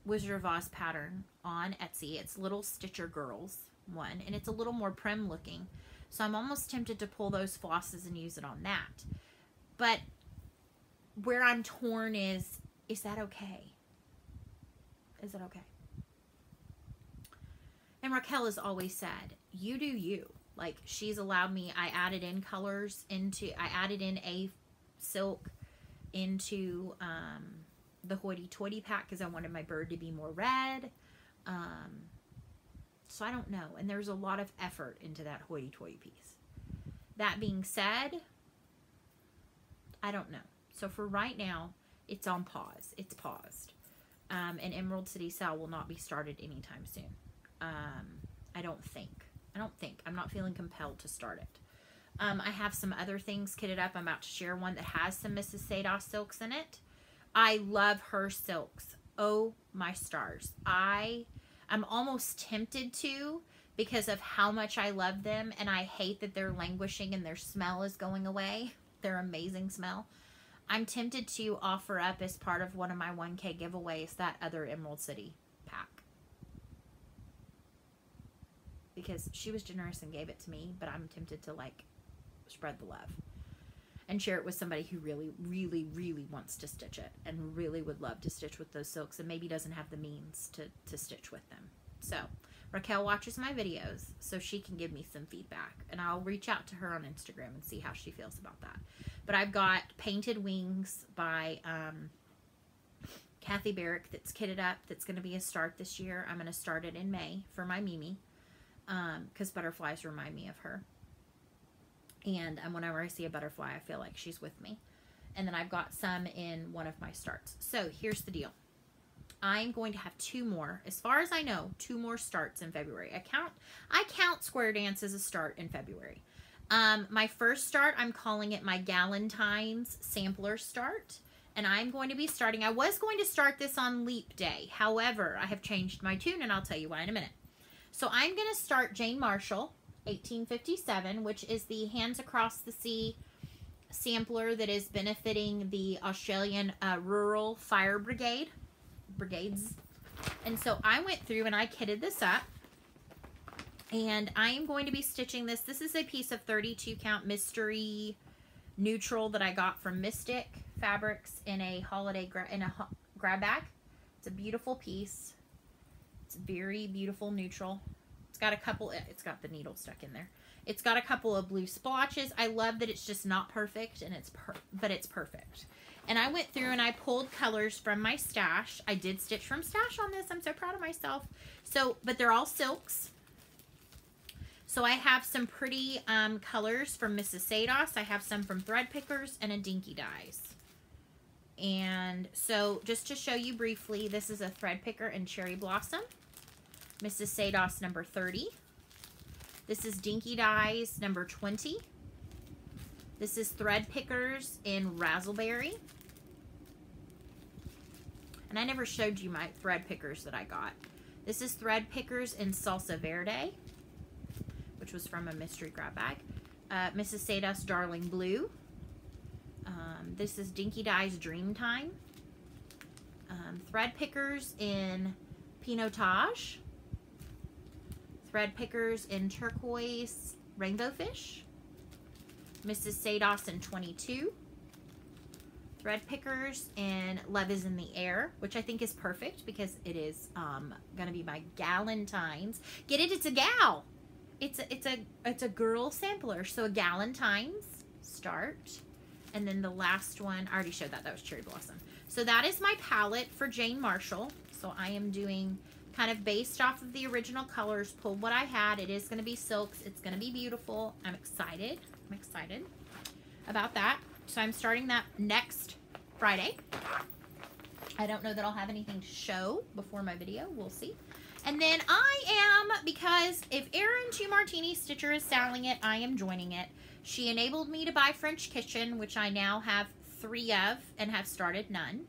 Wizard of Oz pattern on Etsy. It's Little Stitcher Girls one, and it's a little more prim looking. So I'm almost tempted to pull those flosses and use it on that. But where I'm torn is that okay? Is it okay? And Raquel has always said, you do you. Like, she's allowed me, I added in colors into, I added in a silk into the hoity-toity pack because I wanted my bird to be more red. So I don't know. And there's a lot of effort into that hoity-toity piece. That being said, I don't know. So for right now, it's on pause. It's paused. And Emerald City Sal will not be started anytime soon. I don't think. I'm not feeling compelled to start it. I have some other things kitted up. I'm about to share one that has some Mrs. Sados silks in it. I love her silks. Oh my stars. I'm almost tempted to because of how much I love them, and I hate that they're languishing and their smell is going away. Their amazing smell. I'm tempted to offer up as part of one of my 1K giveaways that other Emerald City pack. Because she was generous and gave it to me, but I'm tempted to, like, spread the love and share it with somebody who really, really, really wants to stitch it and really would love to stitch with those silks and maybe doesn't have the means to stitch with them. So Raquel watches my videos so she can give me some feedback, and I'll reach out to her on Instagram and see how she feels about that. But I've got Painted Wings by Kathy Barrick that's kitted up. That's going to be a start this year. I'm going to start it in May for my Mimi because butterflies remind me of her. And whenever I see a butterfly, I feel like she's with me. And then I've got some in one of my starts. So here's the deal. I'm going to have 2 more, as far as I know, 2 more starts in February. I count Square Dance as a start in February. My first start, I'm calling it my Galentine's sampler start. And I'm going to be starting, I was going to start this on Leap Day. However, I have changed my tune, and I'll tell you why in a minute. So I'm going to start Jane Marshall, 1857, which is the Hands Across the Sea sampler that is benefiting the Australian Rural Fire Brigades. And so I went through and I kitted this up, and I am going to be stitching this. This is a piece of 32 count mystery neutral that I got from Mystic Fabrics in a holiday grab bag. It's a beautiful piece. It's very beautiful neutral. It's got the needle stuck in there. It's got a couple of blue splotches. I love that it's just not perfect, and but it's perfect. And I went through and I pulled colors from my stash. I did stitch from stash on this. I'm so proud of myself. But they're all silks. So I have some pretty colors from Mrs. Sados. I have some from Thread Pickers and a Dinky Dyes. And so just to show you briefly, this is a Thread Picker and Cherry Blossom. Mrs. Sados number 30. This is Dinky Dyes number 20. This is Thread Pickers in Razzleberry. And I never showed you my Thread Pickers that I got. This is Thread Pickers in Salsa Verde, which was from a mystery grab bag. Mrs. Sados Darling Blue. This is Dinky Dyes Dreamtime. Thread Pickers in Pinotage. Thread Pickers in Turquoise Rainbow Fish. Mrs. Sados in 22. Thread Pickers in Love is in the Air, which I think is perfect because it is going to be my Galentine's. Get it? It's a gal. it's a girl sampler. So a Galentine's start. And then the last one, I already showed that. That was Cherry Blossom. So that is my palette for Jane Marshall. So I am doing kind of based off of the original colors, pulled what I had. It is going to be silks. It's going to be beautiful. I'm excited. I'm excited about that. So I'm starting that next Friday. I don't know that I'll have anything to show before my video. We'll see. And then I am, because if Erin 2 Martini Stitcher is selling it, I am joining it. She enabled me to buy French Kitchen, which I now have 3 of and have started none.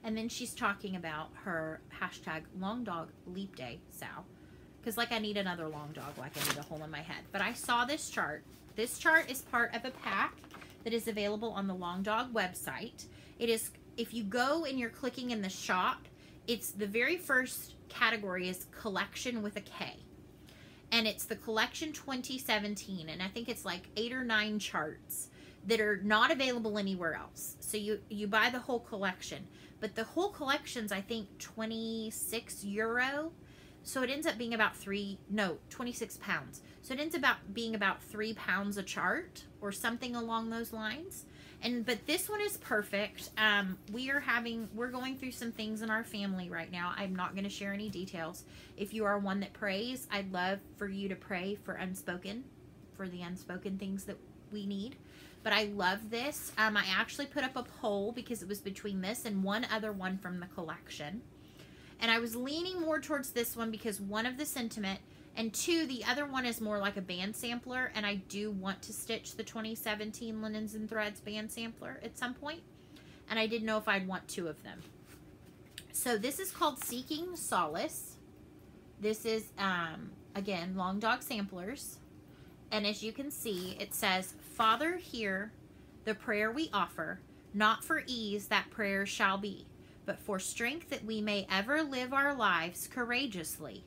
And then she's talking about her hashtag long dog leap day, Sal. Because like I need another long dog, like I need a hole in my head. But I saw this chart. This chart is part of a pack that is available on the Long Dog website. It is, if you go and you're clicking in the shop, it's the very first category is collection with a K. And it's the collection 2017. And I think it's like 8 or 9 charts that are not available anywhere else. So you buy the whole collection. But the whole collection's, I think, 26 euro. So it ends up being about 26 pounds. So it ends up being about 3 pounds a chart or something along those lines. But this one is perfect. We're going through some things in our family right now. I'm not going to share any details. If you are one that prays, I'd love for you to pray for the unspoken things that we need. But I love this. I actually put up a poll because it was between this and one other one from the collection. And I was leaning more towards this one because one of the sentiment, and 2, the other one is more like a band sampler, and I do want to stitch the 2017 Linens and Threads band sampler at some point, and I didn't know if I'd want 2 of them. So this is called Seeking Solace. This is, again, Long Dog Samplers, and as you can see, it says, Father, hear the prayer we offer, not for ease that prayer shall be, but for strength that we may ever live our lives courageously.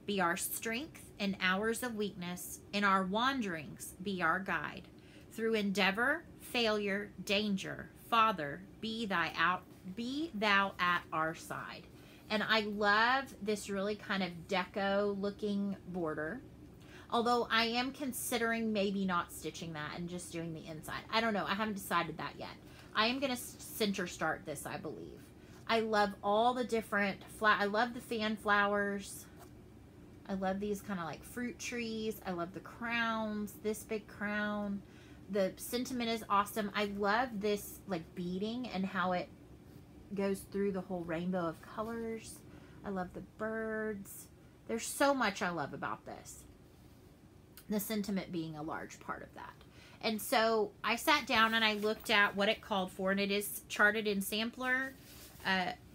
Be our strength in hours of weakness, in our wanderings be our guide. Through endeavor, failure, danger, Father, be thou at our side. And I love this really kind of deco looking border. Although I am considering maybe not stitching that and just doing the inside. I don't know. I haven't decided that yet. I am going to center start this, I believe. I love all the different I love the fan flowers. I love these kind of like fruit trees. I love the crowns, this big crown. The sentiment is awesome. I love this like beading and how it goes through the whole rainbow of colors. I love the birds. There's so much I love about this. The sentiment being a large part of that. And so I sat down and I looked at what it called for, and it is charted in Sampler,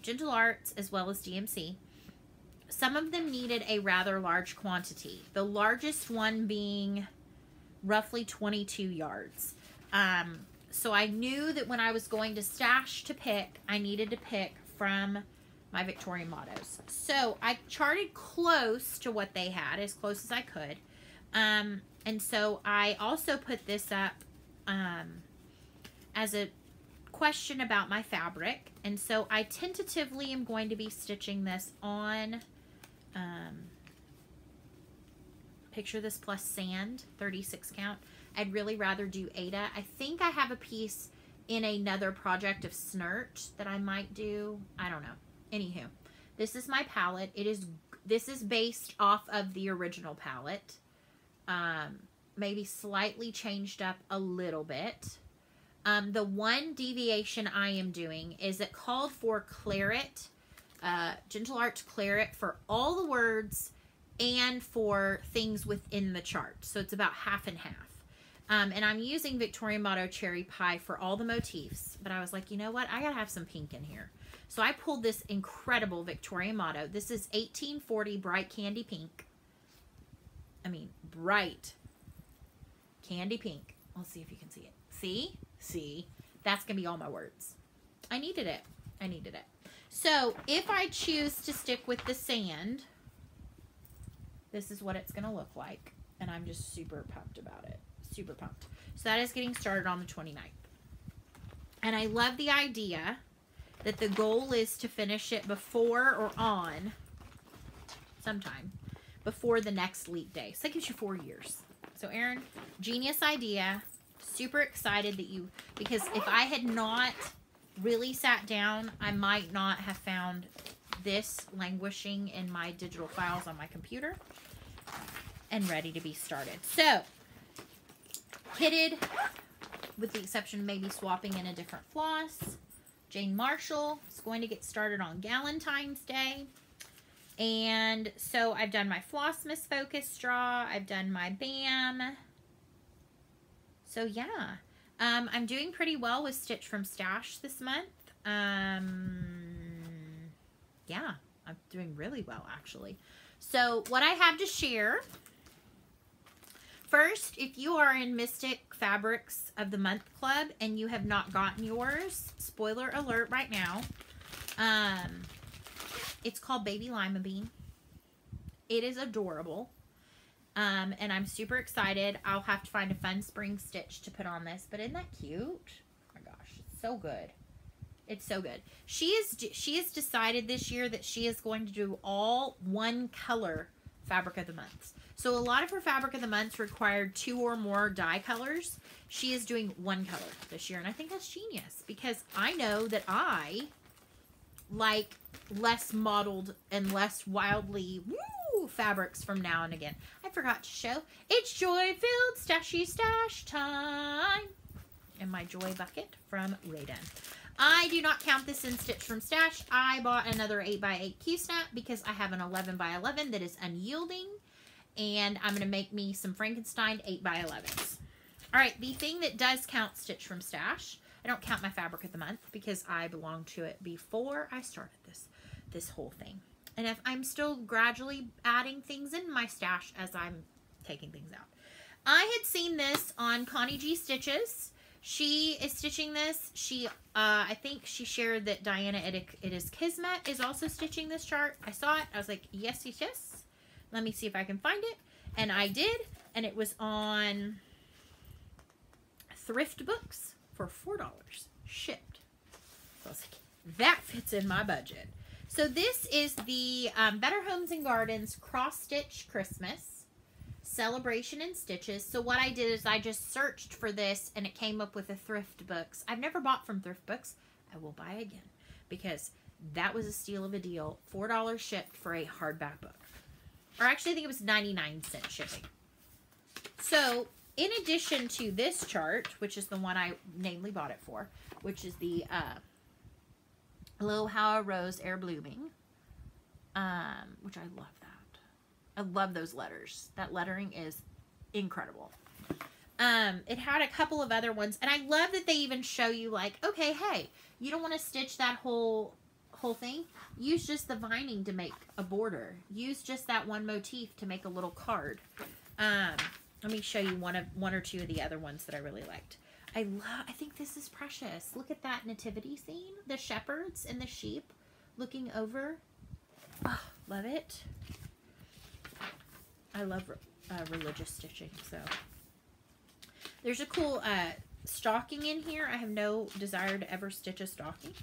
Gentle Arts, as well as DMC. Some of them needed a rather large quantity. The largest one being roughly 22 yards. So I knew that when I was going to stash to pick, I needed to pick from my Victorian mottos. So I charted close to what they had, as close as I could. And so I also put this up as a question about my fabric. And so I tentatively am going to be stitching this on Picture This Plus Sand, 36 count. I'd really rather do Aida. I think I have a piece in another project of Snert that I might do. I don't know. Anywho, this is my palette. This is based off of the original palette. Maybe slightly changed up a little bit. The one deviation I am doing is it called for claret, Gentle Arts claret for all the words and for things within the chart. So it's about half and half. And I'm using Victorian Motto Cherry Pie for all the motifs. But I was like, you know what? I gotta have some pink in here. So I pulled this incredible Victorian Motto. This is 1840 Bright Candy Pink. I mean, bright candy pink. Let's see if you can see it. See? See? That's going to be all my words. I needed it. I needed it. So, if I choose to stick with the sand, this is what it's going to look like. And I'm just super pumped about it. Super pumped. So, that is getting started on the 29th. And I love the idea that the goal is to finish it before or on sometime before the next leap day. So that gives you 4 years. So Erin, genius idea. Super excited that you, because if I had not really sat down, I might not have found this languishing in my digital files on my computer and ready to be started. So, kitted, with the exception of maybe swapping in a different floss. Jane Marshall is going to get started on Galentine's Day. And so I've done my Floss Miss Focus straw. I've done my BAM. So yeah, I'm doing pretty well with Stitch from Stash this month. Yeah, I'm doing really well actually. So what I have to share, first, if you are in Mystic Fabrics of the Month Club and you have not gotten yours, spoiler alert right now, it's called Baby Lima Bean. It is adorable. And I'm super excited. I'll have to find a fun spring stitch to put on this, but isn't that cute? Oh my gosh, it's so good. It's so good. She has decided this year that she is going to do all one color fabric of the months. So a lot of her fabric of the months required 2 or more dye colors. She is doing one color this year, and I think that's genius because I know that I like less mottled and less wildly fabrics from now and again. I forgot to show. It's joy-filled stashy stash time in my joy bucket from Raiden. I do not count this in Stitch from Stash. I bought another 8x8 Q-snap because I have an 11x11 that is unyielding, and I'm going to make me some Frankenstein 8x11s. All right, the thing that does count Stitch from Stash, I don't count my fabric of the month because I belonged to it before I started this whole thing. And if I'm still gradually adding things in my stash as I'm taking things out. I had seen this on Connie G Stitches. She is stitching this. She, I think she shared that Diana It Is Kismet is also stitching this chart. I saw it. I was like, yes, yes, yes. Let me see if I can find it. And I did. And it was on Thrift Books for $4 shipped. So I was like, that fits in my budget. So this is the Better Homes and Gardens Cross Stitch Christmas Celebration and Stitches. So what I did is I just searched for this and it came up with the Thrift Books. I've never bought from Thrift Books. I will buy again because that was a steal of a deal. $4 shipped for a hardback book. Or actually I think it was 99-cent shipping. So in addition to this chart, which is the one I namely bought it for, which is the Aloha Rose Air Blooming, which I love that. I love those letters. That lettering is incredible. It had a couple of other ones, and I love that they even show you like, okay, hey, you don't want to stitch that whole thing. Use just the vining to make a border. Use just that one motif to make a little card. Let me show you one or two of the other ones that I really liked. I think this is precious. Look at that nativity scene. The shepherds and the sheep looking over. Oh, love it. I love religious stitching. So there's a cool stocking in here. I have no desire to ever stitch a stocking,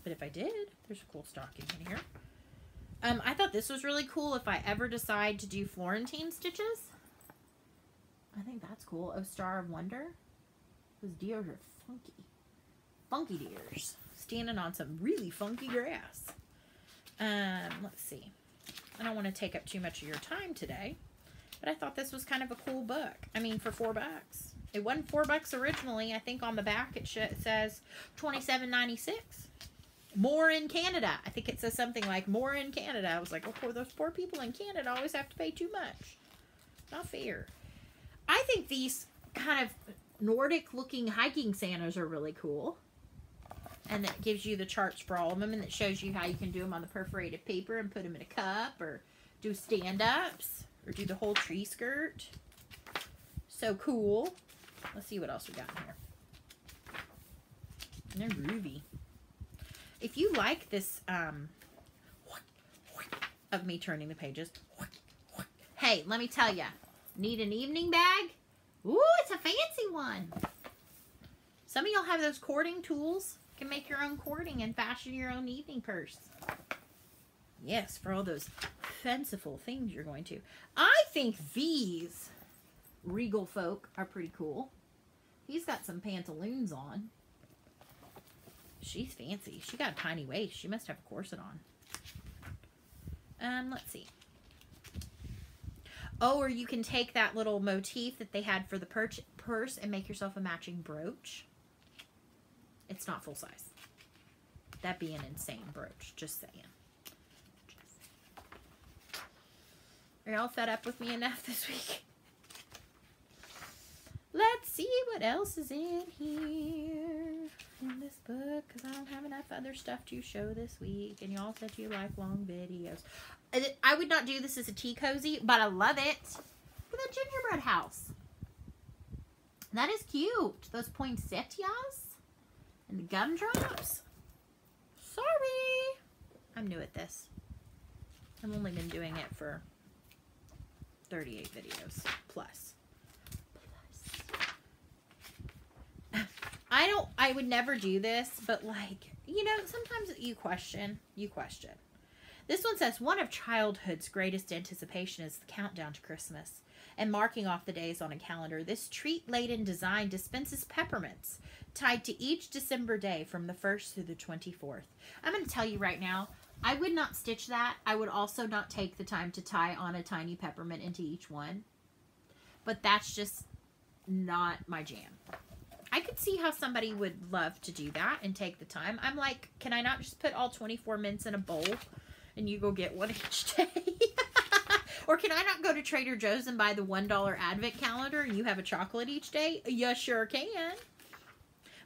but if I did, there's a cool stocking in here. I thought this was really cool if I ever decide to do Florentine stitches. I think that's cool. Oh, Star of Wonder. Those deers are funky. Funky deers. Standing on some really funky grass. Let's see. I don't want to take up too much of your time today, but I thought this was kind of a cool book. I mean, for $4. It wasn't $4 originally. I think on the back it says $27.96. More in Canada. I think it says something like more in Canada. I was like, oh, poor, those poor people in Canada always have to pay too much. Not fair. I think these kind of Nordic looking hiking Santas are really cool. And that gives you the charts for all of them, and it shows you how you can do them on the perforated paper and put them in a cup, or do stand-ups, or do the whole tree skirt. So cool. Let's see what else we got in here. And they're groovy. If you like this, of me turning the pages, hey, let me tell you, need an evening bag? Ooh, it's a fancy one. Some of y'all have those cording tools. You can make your own cording and fashion your own evening purse. Yes, for all those fanciful things you're going to. I think these regal folk are pretty cool. He's got some pantaloons on. She's fancy. She got a tiny waist. She must have a corset on. Let's see. Oh, or you can take that little motif that they had for the purse and make yourself a matching brooch. It's not full size. That'd be an insane brooch. Just saying. Are y'all fed up with me enough this week? Let's see what else is in here in this book, because I don't have enough other stuff to show this week, and y'all said you like long videos. I would not do this as a tea cozy, but I love it. Look at that gingerbread house. That is cute. Those poinsettias and the gumdrops. Sorry. I'm new at this. I've only been doing it for 38 videos plus. I would never do this, but like, you know, sometimes you question. This one says, one of childhood's greatest anticipation is the countdown to Christmas and marking off the days on a calendar. This treat-laden design dispenses peppermints tied to each December day from the 1st through the 24th. I'm going to tell you right now, I would not stitch that. I would also not take the time to tie on a tiny peppermint into each one. But that's just not my jam. I could see how somebody would love to do that and take the time. I'm like, can I not just put all 24 mints in a bowl and you go get one each day? Or can I not go to Trader Joe's and buy the $1 advent calendar and you have a chocolate each day? You sure can.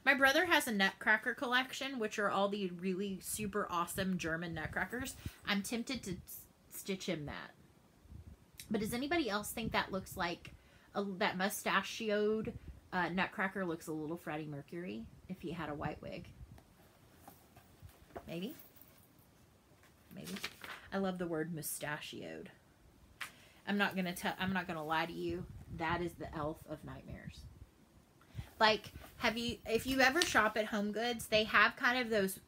My brother has a nutcracker collection, which are all the really super awesome German nutcrackers. I'm tempted to stitch him that. But does anybody else think that looks like that mustachioed nutcracker looks a little Freddie Mercury if he had a white wig? Maybe. I love the word mustachioed. I'm not gonna lie to you. That is the elf of nightmares. Like, if you ever shop at Home Goods, they have kind of those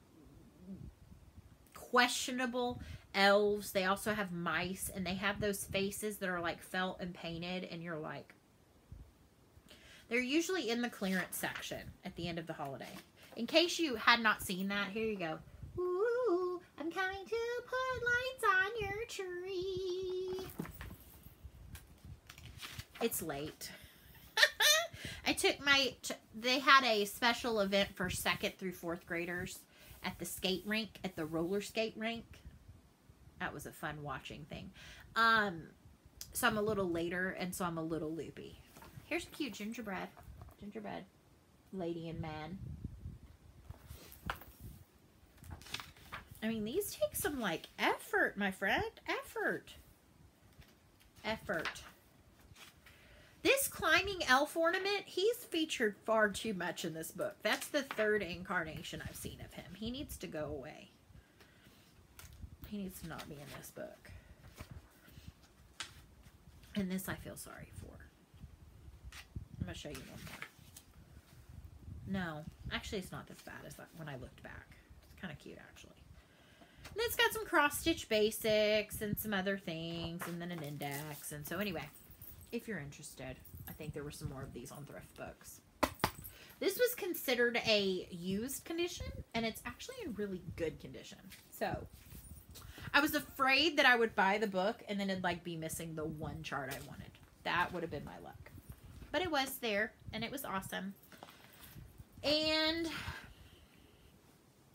questionable elves. They also have mice, and they have those faces that are like felt and painted, and you're like, they're usually in the clearance section at the end of the holiday. In case you had not seen that, here you go. Ooh, I'm coming to put lights on your tree. It's late. I took they had a special event for 2nd through 4th graders at the skate rink, at the roller skate rink. That was a fun watching thing. So I'm a little later, and so I'm a little loopy. Here's a cute gingerbread lady and man. I mean, these take some like effort, my friend. Effort. This climbing elf ornament, he's featured far too much in this book. That's the 3rd incarnation I've seen of him. He needs to go away. He needs to not be in this book. And this I feel sorry for. I'm going to show you one more. No, actually it's not as bad as that when I looked back. It's kind of cute, actually. And it's got some cross-stitch basics and some other things, and then an index. And so anyway, if you're interested, I think there were some more of these on Thrift Books. This was considered a used condition, and it's actually in really good condition. So I was afraid that I would buy the book and then it'd like be missing the one chart I wanted. That would have been my luck. But it was there, and it was awesome. And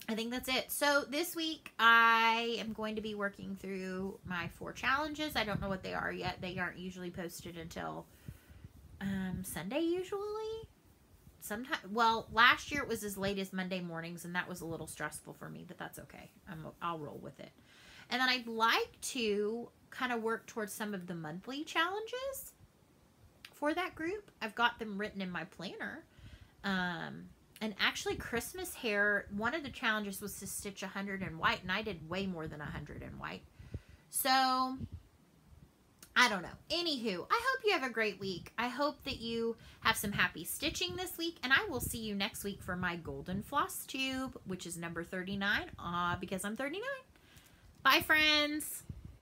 I think that's it. So this week I am going to be working through my 4 challenges. I don't know what they are yet. They aren't usually posted until Sunday usually. Sometimes, well, last year it was as late as Monday mornings, and that was a little stressful for me, but that's okay. I'll roll with it. And then I'd like to kind of work towards some of the monthly challenges for that group. I've got them written in my planner. And actually Christmas hair, one of the challenges was to stitch 100 in white, and I did way more than 100 in white. So I don't know. Anywho, I hope you have a great week. I hope that you have some happy stitching this week, and I will see you next week for my golden floss tube, which is number 39, because I'm 39. Bye, friends.